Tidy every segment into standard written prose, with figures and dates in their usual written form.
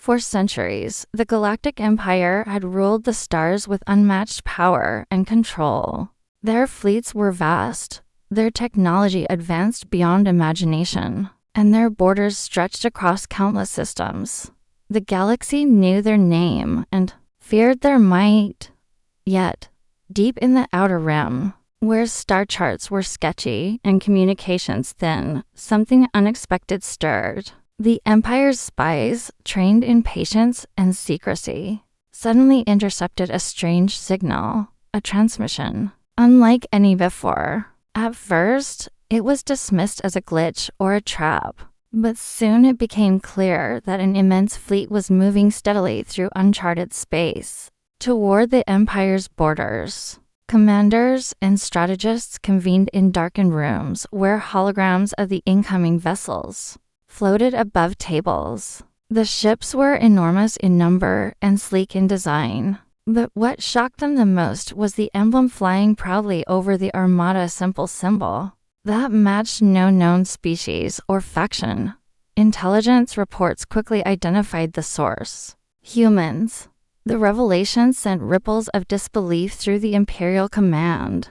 For centuries, the Galactic Empire had ruled the stars with unmatched power and control. Their fleets were vast, their technology advanced beyond imagination, and their borders stretched across countless systems. The galaxy knew their name and feared their might. Yet, deep in the Outer Rim, where star charts were sketchy and communications thin, something unexpected stirred. The Empire's spies, trained in patience and secrecy, suddenly intercepted a strange signal, a transmission, unlike any before. At first, it was dismissed as a glitch or a trap, but soon it became clear that an immense fleet was moving steadily through uncharted space, toward the Empire's borders. Commanders and strategists convened in darkened rooms where holograms of the incoming vessels floated above tables. The ships were enormous in number and sleek in design, but what shocked them the most was the emblem flying proudly over the Armada symbol that matched no known species or faction. Intelligence reports quickly identified the source: humans. The revelation sent ripples of disbelief through the Imperial command.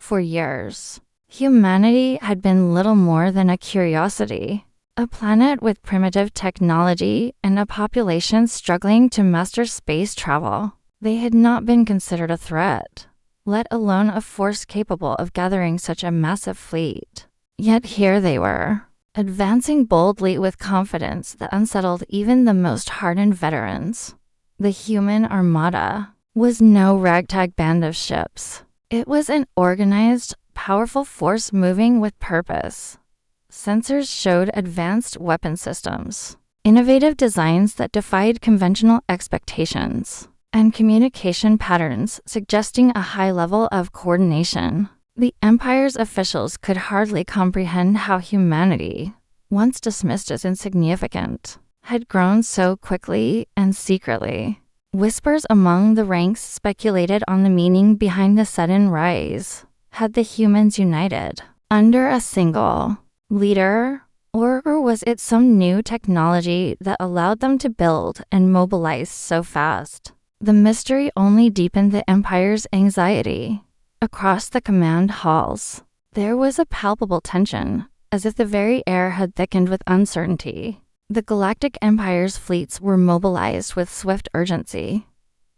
For years, humanity had been little more than a curiosity, a planet with primitive technology and a population struggling to master space travel. They had not been considered a threat, let alone a force capable of gathering such a massive fleet. Yet here they were, advancing boldly with confidence that unsettled even the most hardened veterans. The human Armada was no ragtag band of ships. It was an organized, powerful force moving with purpose. Sensors showed advanced weapon systems, innovative designs that defied conventional expectations, and communication patterns suggesting a high level of coordination. The Empire's officials could hardly comprehend how humanity, once dismissed as insignificant, had grown so quickly and secretly. Whispers among the ranks speculated on the meaning behind the sudden rise. Had the humans united under a single leader, or was it some new technology that allowed them to build and mobilize so fast? The mystery only deepened the Empire's anxiety. Across the command halls, there was a palpable tension, as if the very air had thickened with uncertainty. The Galactic Empire's fleets were mobilized with swift urgency.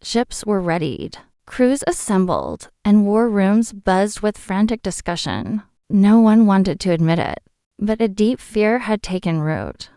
Ships were readied, crews assembled, and war rooms buzzed with frantic discussion. No one wanted to admit it, but a deep fear had taken root.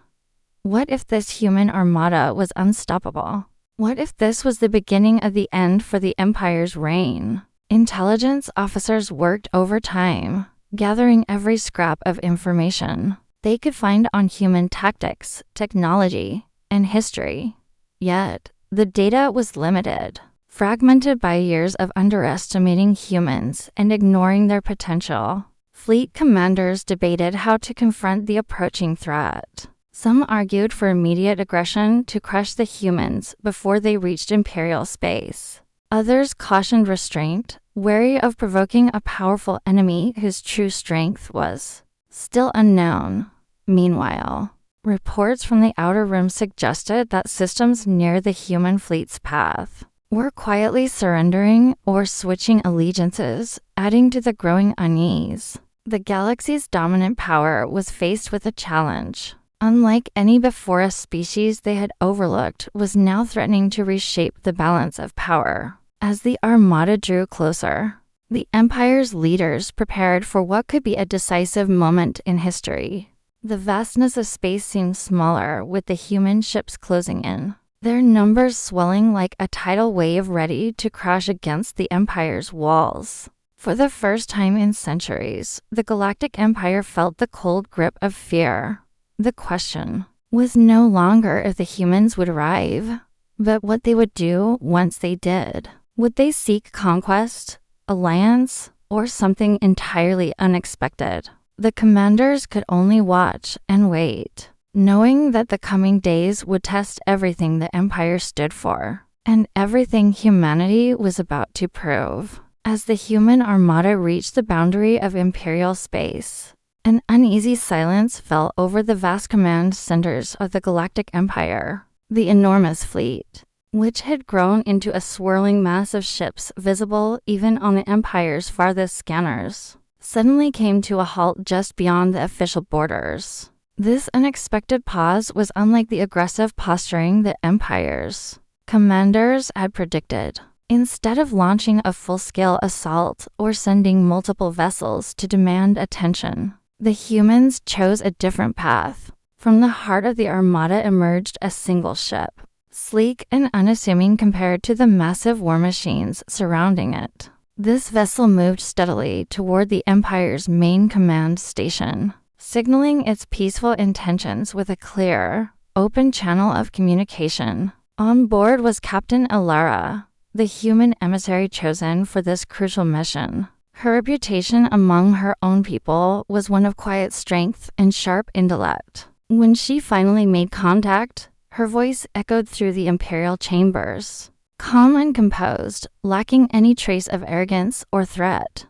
What if this human armada was unstoppable? What if this was the beginning of the end for the Empire's reign? Intelligence officers worked overtime, gathering every scrap of information they could find on human tactics, technology, and history. Yet, the data was limited, fragmented by years of underestimating humans and ignoring their potential. Fleet commanders debated how to confront the approaching threat. Some argued for immediate aggression to crush the humans before they reached Imperial space. Others cautioned restraint, wary of provoking a powerful enemy whose true strength was still unknown. Meanwhile, reports from the Outer Rim suggested that systems near the human fleet's path were quietly surrendering or switching allegiances, adding to the growing unease. The galaxy's dominant power was faced with a challenge. Unlike any before, a species they had overlooked was now threatening to reshape the balance of power. As the Armada drew closer, the Empire's leaders prepared for what could be a decisive moment in history. The vastness of space seemed smaller with the human ships closing in, their numbers swelling like a tidal wave ready to crash against the Empire's walls. For the first time in centuries, the Galactic Empire felt the cold grip of fear. The question was no longer if the humans would arrive, but what they would do once they did. Would they seek conquest, alliance, or something entirely unexpected? The commanders could only watch and wait, knowing that the coming days would test everything the Empire stood for, and everything humanity was about to prove. As the human armada reached the boundary of Imperial space, an uneasy silence fell over the vast command centers of the Galactic Empire. The enormous fleet, which had grown into a swirling mass of ships visible even on the Empire's farthest scanners, suddenly came to a halt just beyond the official borders. This unexpected pause was unlike the aggressive posturing the Empire's commanders had predicted. Instead of launching a full-scale assault or sending multiple vessels to demand attention, the humans chose a different path. From the heart of the Armada emerged a single ship, sleek and unassuming compared to the massive war machines surrounding it. This vessel moved steadily toward the Empire's main command station, signaling its peaceful intentions with a clear, open channel of communication. On board was Captain Alara, the human emissary chosen for this crucial mission. Her reputation among her own people was one of quiet strength and sharp intellect. When she finally made contact, her voice echoed through the Imperial chambers, calm and composed, lacking any trace of arrogance or threat.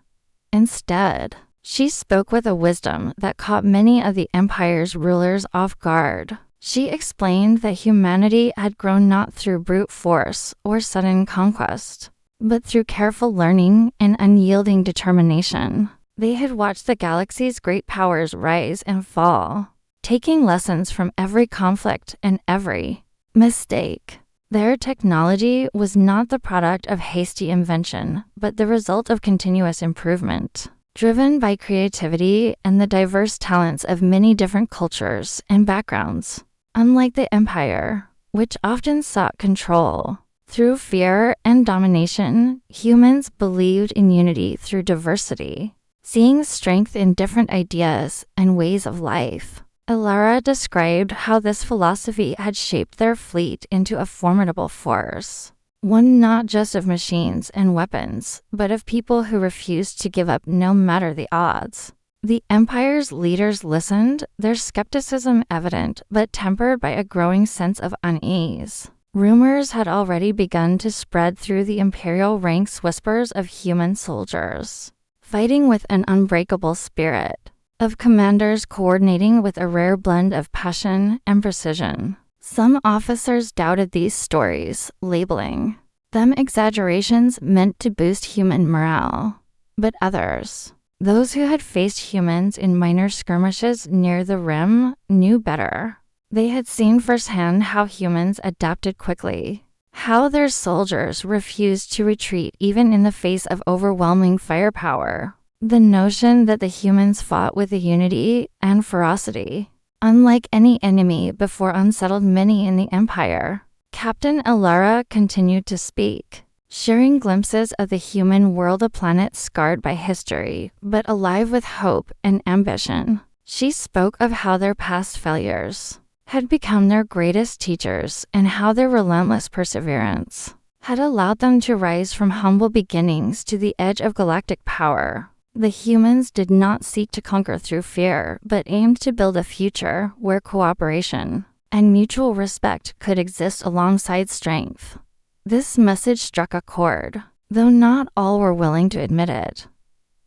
Instead, she spoke with a wisdom that caught many of the Empire's rulers off guard. She explained that humanity had grown not through brute force or sudden conquest, but through careful learning and unyielding determination. They had watched the galaxy's great powers rise and fall, taking lessons from every conflict and every mistake. Their technology was not the product of hasty invention, but the result of continuous improvement, driven by creativity and the diverse talents of many different cultures and backgrounds. Unlike the Empire, which often sought control through fear and domination, humans believed in unity through diversity, seeing strength in different ideas and ways of life. Alara described how this philosophy had shaped their fleet into a formidable force, one not just of machines and weapons, but of people who refused to give up no matter the odds. The Empire's leaders listened, their skepticism evident but tempered by a growing sense of unease. Rumors had already begun to spread through the Imperial ranks, whispers of human soldiers fighting with an unbreakable spirit, of commanders coordinating with a rare blend of passion and precision. Some officers doubted these stories, labeling them exaggerations meant to boost human morale. But others, those who had faced humans in minor skirmishes near the Rim, knew better. They had seen firsthand how humans adapted quickly, how their soldiers refused to retreat even in the face of overwhelming firepower. The notion that the humans fought with a unity and ferocity unlike any enemy before unsettled many in the Empire. Captain Alara continued to speak, sharing glimpses of the human world, a planet scarred by history, but alive with hope and ambition. She spoke of how their past failures had become their greatest teachers and how their relentless perseverance had allowed them to rise from humble beginnings to the edge of galactic power. The humans did not seek to conquer through fear, but aimed to build a future where cooperation and mutual respect could exist alongside strength. This message struck a chord, though not all were willing to admit it.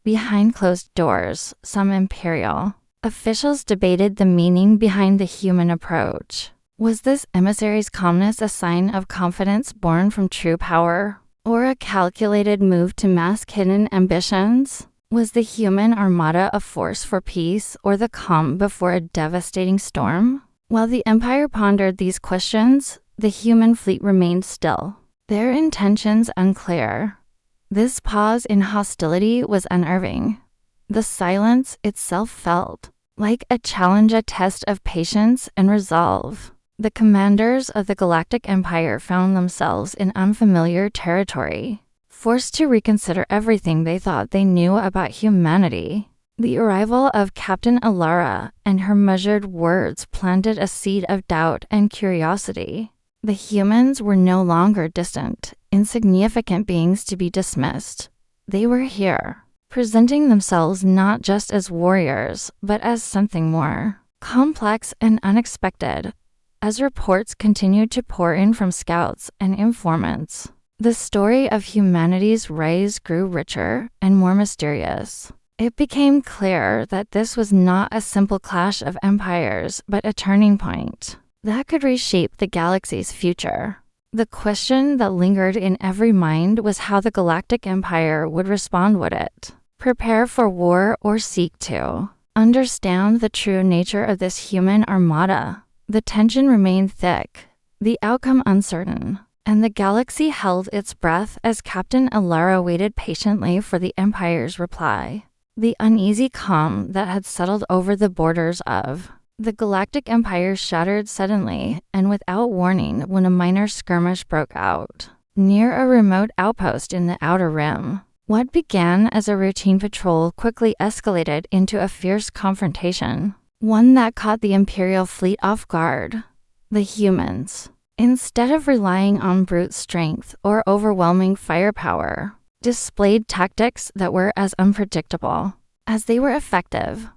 Behind closed doors, some Imperial officials debated the meaning behind the human approach. Was this emissary's calmness a sign of confidence born from true power, or a calculated move to mask hidden ambitions? Was the human armada a force for peace or the calm before a devastating storm? While the Empire pondered these questions, the human fleet remained still, their intentions unclear. This pause in hostility was unnerving. The silence itself felt like a challenge, a test of patience and resolve. The commanders of the Galactic Empire found themselves in unfamiliar territory, forced to reconsider everything they thought they knew about humanity. The arrival of Captain Alara and her measured words planted a seed of doubt and curiosity. The humans were no longer distant, insignificant beings to be dismissed. They were here, presenting themselves not just as warriors, but as something more complex and unexpected. As reports continued to pour in from scouts and informants, the story of humanity's rise grew richer and more mysterious. It became clear that this was not a simple clash of empires, but a turning point. that could reshape the galaxy's future. The question that lingered in every mind was how the Galactic Empire would respond. Would it prepare for war or seek to understand the true nature of this human armada? The tension remained thick, the outcome uncertain, and the galaxy held its breath as Captain Alara waited patiently for the Empire's reply. The uneasy calm that had settled over the borders of the Galactic Empire shattered suddenly and without warning when a minor skirmish broke out near a remote outpost in the Outer Rim. What began as a routine patrol quickly escalated into a fierce confrontation, one that caught the Imperial fleet off guard. The humans, instead of relying on brute strength or overwhelming firepower, displayed tactics that were as unpredictable as they were effective.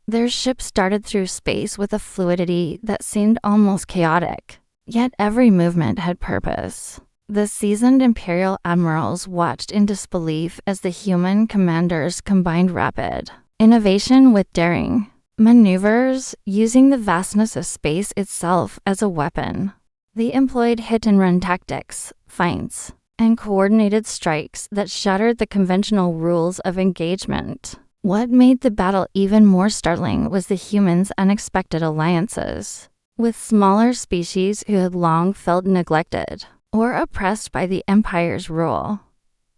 Their ships darted through space with a fluidity that seemed almost chaotic, yet every movement had purpose. The seasoned Imperial admirals watched in disbelief as the human commanders combined rapid innovation with daring maneuvers, using the vastness of space itself as a weapon. They employed hit-and-run tactics, feints, and coordinated strikes that shattered the conventional rules of engagement. What made the battle even more startling was the humans' unexpected alliances with smaller species who had long felt neglected or oppressed by the Empire's rule.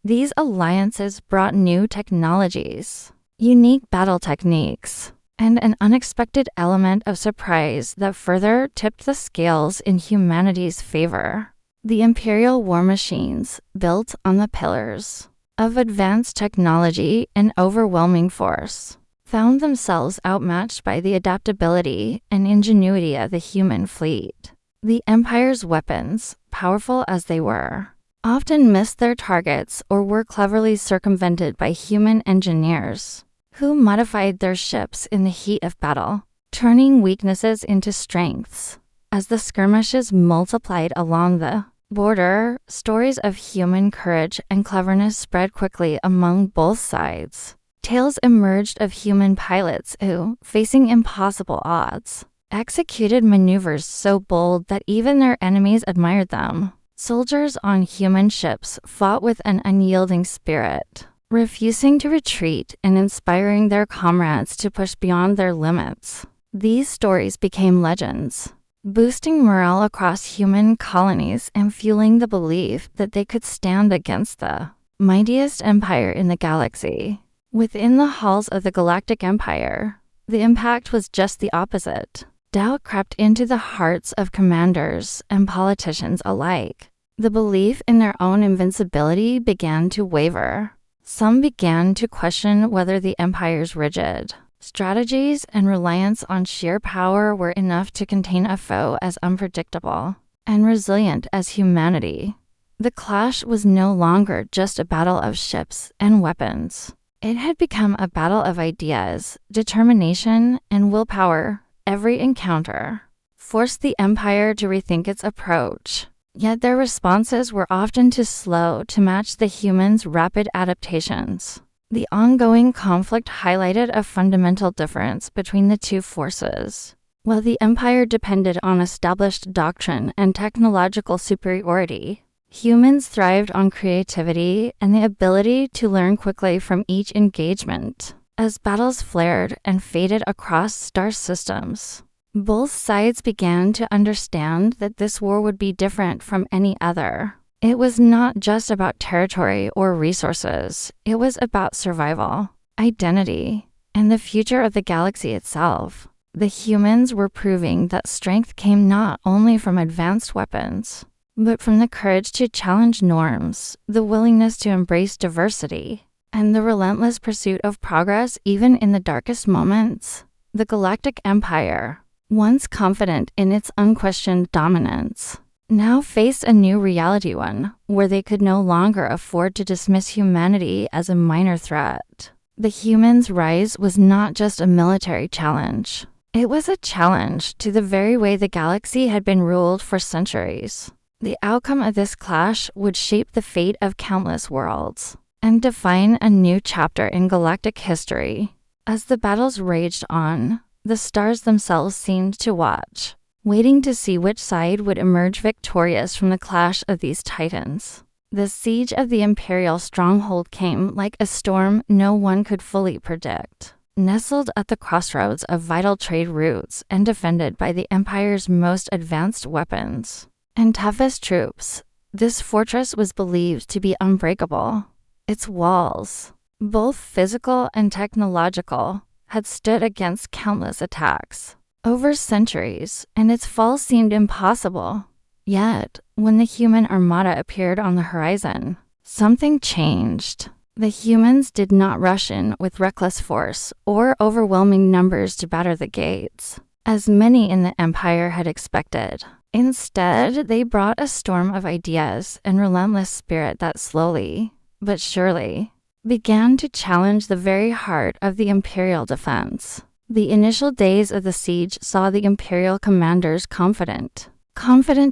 These alliances brought new technologies, unique battle techniques, and an unexpected element of surprise that further tipped the scales in humanity's favor. The Imperial war machines, built on the pillars of advanced technology and overwhelming force, found themselves outmatched by the adaptability and ingenuity of the human fleet. The Empire's weapons, powerful as they were, often missed their targets or were cleverly circumvented by human engineers, who modified their ships in the heat of battle, turning weaknesses into strengths. As the skirmishes multiplied along the border, stories of human courage and cleverness spread quickly among both sides. Tales emerged of human pilots who, facing impossible odds, executed maneuvers so bold that even their enemies admired them. Soldiers on human ships fought with an unyielding spirit, refusing to retreat and inspiring their comrades to push beyond their limits. These stories became legends, boosting morale across human colonies and fueling the belief that they could stand against the mightiest empire in the galaxy. Within the halls of the Galactic Empire, the impact was just the opposite. Doubt crept into the hearts of commanders and politicians alike. The belief in their own invincibility began to waver. Some began to question whether the Empire's rigid strategies and reliance on sheer power were enough to contain a foe as unpredictable and resilient as humanity. The clash was no longer just a battle of ships and weapons. It had become a battle of ideas, determination, and willpower. Every encounter forced the Empire to rethink its approach, yet their responses were often too slow to match the humans' rapid adaptations. The ongoing conflict highlighted a fundamental difference between the two forces. While the Empire depended on established doctrine and technological superiority, humans thrived on creativity and the ability to learn quickly from each engagement. As battles flared and faded across star systems, both sides began to understand that this war would be different from any other. It was not just about territory or resources. It was about survival, identity, and the future of the galaxy itself. The humans were proving that strength came not only from advanced weapons, but from the courage to challenge norms, the willingness to embrace diversity, and the relentless pursuit of progress even in the darkest moments. The Galactic Empire, once confident in its unquestioned dominance, now faced a new reality, one where they could no longer afford to dismiss humanity as a minor threat. The humans' rise was not just a military challenge. It was a challenge to the very way the galaxy had been ruled for centuries. The outcome of this clash would shape the fate of countless worlds and define a new chapter in galactic history. As the battles raged on, the stars themselves seemed to watch, waiting to see which side would emerge victorious from the clash of these titans. The siege of the Imperial stronghold came like a storm no one could fully predict. Nestled at the crossroads of vital trade routes and defended by the Empire's most advanced weapons and toughest troops, this fortress was believed to be unbreakable. Its walls, both physical and technological, had stood against countless attacks over centuries, and its fall seemed impossible. Yet, when the human armada appeared on the horizon, something changed. The humans did not rush in with reckless force or overwhelming numbers to batter the gates, as many in the Empire had expected. Instead, they brought a storm of ideas and relentless spirit that slowly, but surely, began to challenge the very heart of the Imperial defense. The initial days of the siege saw the Imperial commanders confident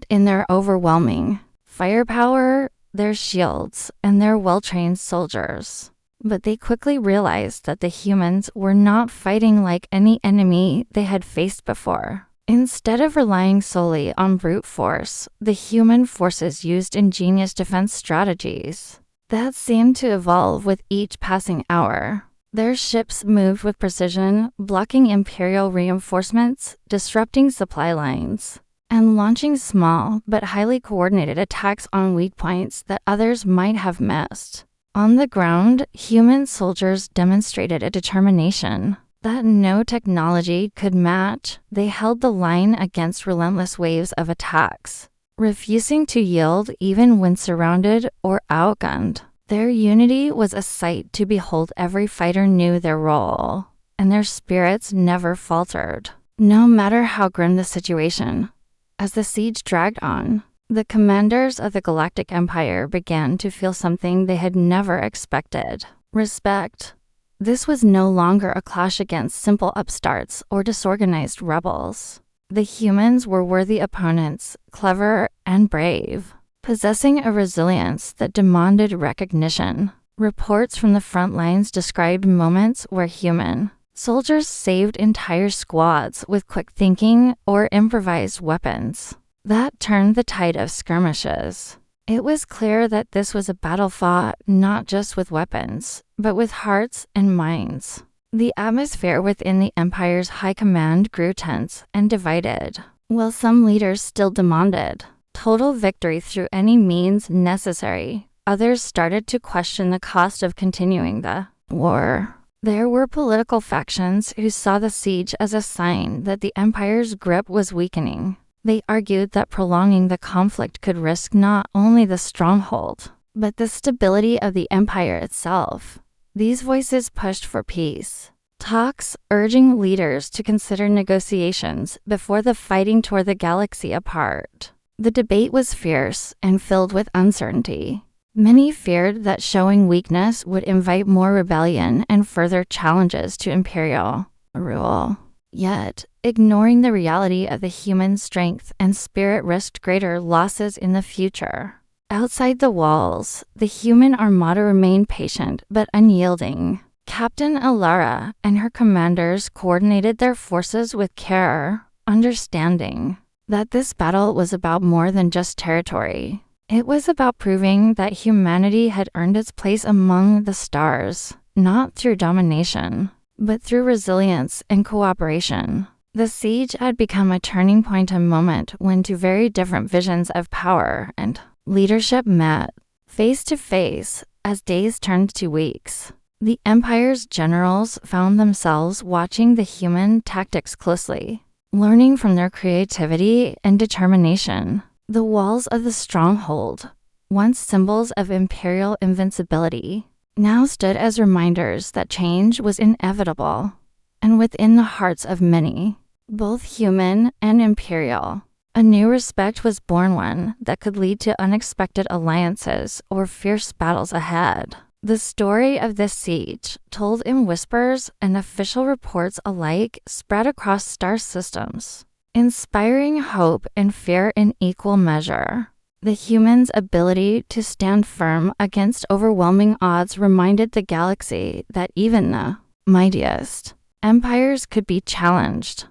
in their overwhelming firepower, their shields, and their well-trained soldiers. But they quickly realized that the humans were not fighting like any enemy they had faced before. Instead of relying solely on brute force, the human forces used ingenious defense strategies that seemed to evolve with each passing hour. Their ships moved with precision, blocking Imperial reinforcements, disrupting supply lines, and launching small but highly coordinated attacks on weak points that others might have missed. On the ground, human soldiers demonstrated a determination that no technology could match. They held the line against relentless waves of attacks, refusing to yield even when surrounded or outgunned. Their unity was a sight to behold. Every fighter knew their role, and their spirits never faltered, no matter how grim the situation. As the siege dragged on, the commanders of the Galactic Empire began to feel something they had never expected: respect. This was no longer a clash against simple upstarts or disorganized rebels. The humans were worthy opponents, clever and brave, possessing a resilience that demanded recognition. Reports from the front lines described moments where human soldiers saved entire squads with quick thinking or improvised weapons that turned the tide of skirmishes. It was clear that this was a battle fought not just with weapons, but with hearts and minds. The atmosphere within the Empire's high command grew tense and divided. While some leaders still demanded total victory through any means necessary, others started to question the cost of continuing the war. There were political factions who saw the siege as a sign that the Empire's grip was weakening. They argued that prolonging the conflict could risk not only the stronghold, but the stability of the Empire itself. These voices pushed for peace talks, urging leaders to consider negotiations before the fighting tore the galaxy apart. The debate was fierce and filled with uncertainty. Many feared that showing weakness would invite more rebellion and further challenges to Imperial rule. Yet, ignoring the reality of the human strength and spirit risked greater losses in the future. Outside the walls, the human armada remained patient but unyielding. Captain Alara and her commanders coordinated their forces with care, understanding that this battle was about more than just territory. It was about proving that humanity had earned its place among the stars, not through domination, but through resilience and cooperation. The siege had become a turning point, a moment when two very different visions of power and leadership met, face to face, as days turned to weeks. The Empire's generals found themselves watching the human tactics closely, learning from their creativity and determination. The walls of the stronghold, once symbols of Imperial invincibility, now stood as reminders that change was inevitable. And within the hearts of many, both human and Imperial, a new respect was born, one that could lead to unexpected alliances or fierce battles ahead. The story of this siege, told in whispers and official reports alike, spread across star systems, inspiring hope and fear in equal measure. The humans' ability to stand firm against overwhelming odds reminded the galaxy that even the mightiest empires could be challenged.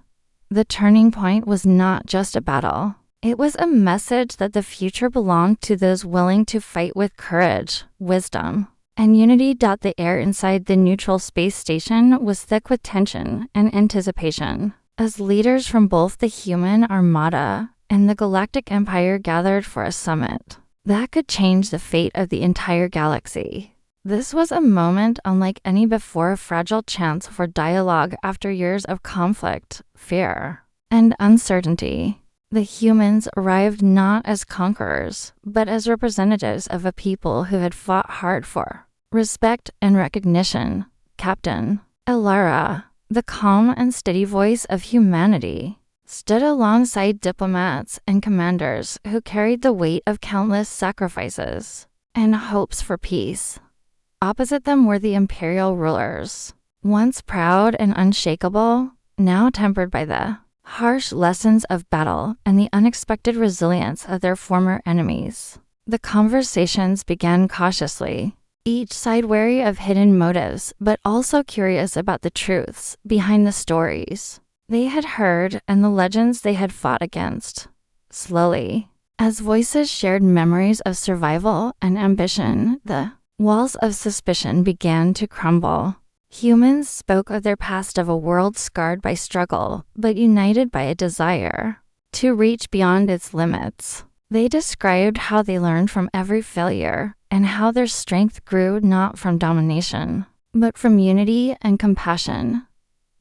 The turning point was not just a battle. It was a message that the future belonged to those willing to fight with courage, wisdom, and unity. The air inside the neutral space station was thick with tension and anticipation, as leaders from both the human Armada and the Galactic Empire gathered for a summit that could change the fate of the entire galaxy. This was a moment unlike any before, a fragile chance for dialogue after years of conflict, fear, and uncertainty. The humans arrived not as conquerors, but as representatives of a people who had fought hard for respect and recognition. Captain Elara, the calm and steady voice of humanity, stood alongside diplomats and commanders who carried the weight of countless sacrifices and hopes for peace. Opposite them were the imperial rulers, once proud and unshakable, now tempered by the harsh lessons of battle and the unexpected resilience of their former enemies. The conversations began cautiously, each side wary of hidden motives but also curious about the truths behind the stories they had heard and the legends they had fought against. Slowly, as voices shared memories of survival and ambition, the walls of suspicion began to crumble. Humans spoke of their past, of a world scarred by struggle, but united by a desire to reach beyond its limits. They described how they learned from every failure and how their strength grew not from domination, but from unity and compassion.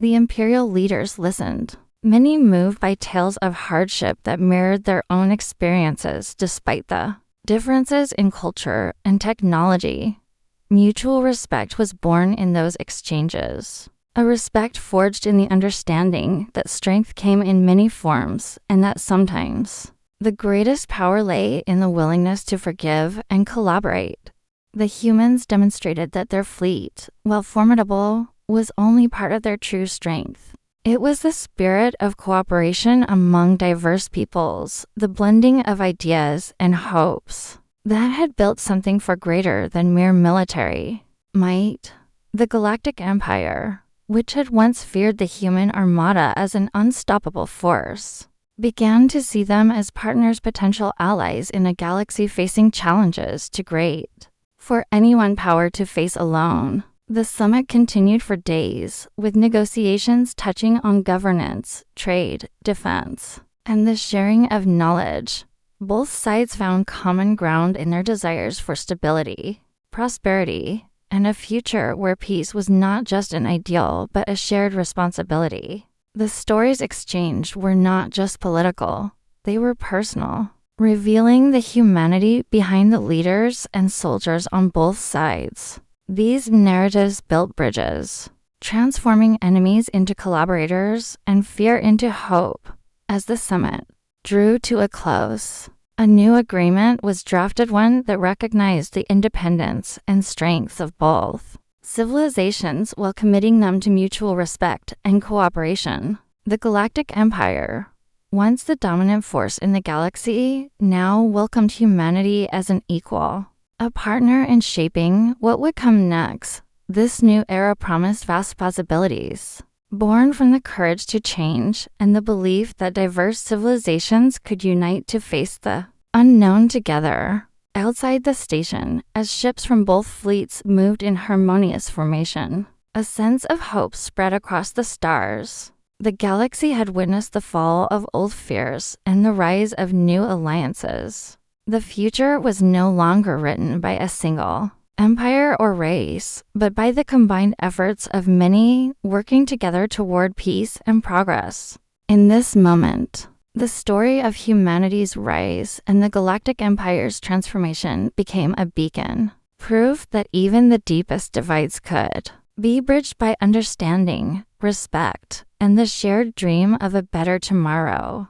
The imperial leaders listened, many moved by tales of hardship that mirrored their own experiences despite the differences in culture and technology. Mutual respect was born in those exchanges, a respect forged in the understanding that strength came in many forms and that sometimes the greatest power lay in the willingness to forgive and collaborate. The humans demonstrated that their fleet, while formidable, was only part of their true strength. It was the spirit of cooperation among diverse peoples, the blending of ideas and hopes, that had built something far greater than mere military might. The Galactic Empire, which had once feared the human Armada as an unstoppable force, began to see them as partners, potential allies in a galaxy facing challenges too great for any one power to face alone. The summit continued for days, with negotiations touching on governance, trade, defense, and the sharing of knowledge. Both sides found common ground in their desires for stability, prosperity, and a future where peace was not just an ideal but a shared responsibility. The stories exchanged were not just political, they were personal, revealing the humanity behind the leaders and soldiers on both sides. These narratives built bridges, transforming enemies into collaborators and fear into hope. As the summit drew to a close, a new agreement was drafted, one that recognized the independence and strength of both civilizations while committing them to mutual respect and cooperation. The Galactic Empire, once the dominant force in the galaxy, now welcomed humanity as an equal, a partner in shaping what would come next. This new era promised vast possibilities, born from the courage to change and the belief that diverse civilizations could unite to face the unknown together. Outside the station, as ships from both fleets moved in harmonious formation, a sense of hope spread across the stars. The galaxy had witnessed the fall of old fears and the rise of new alliances. The future was no longer written by a single empire or race, but by the combined efforts of many working together toward peace and progress. In this moment, the story of humanity's rise and the Galactic Empire's transformation became a beacon, proof that even the deepest divides could be bridged by understanding, respect, and the shared dream of a better tomorrow.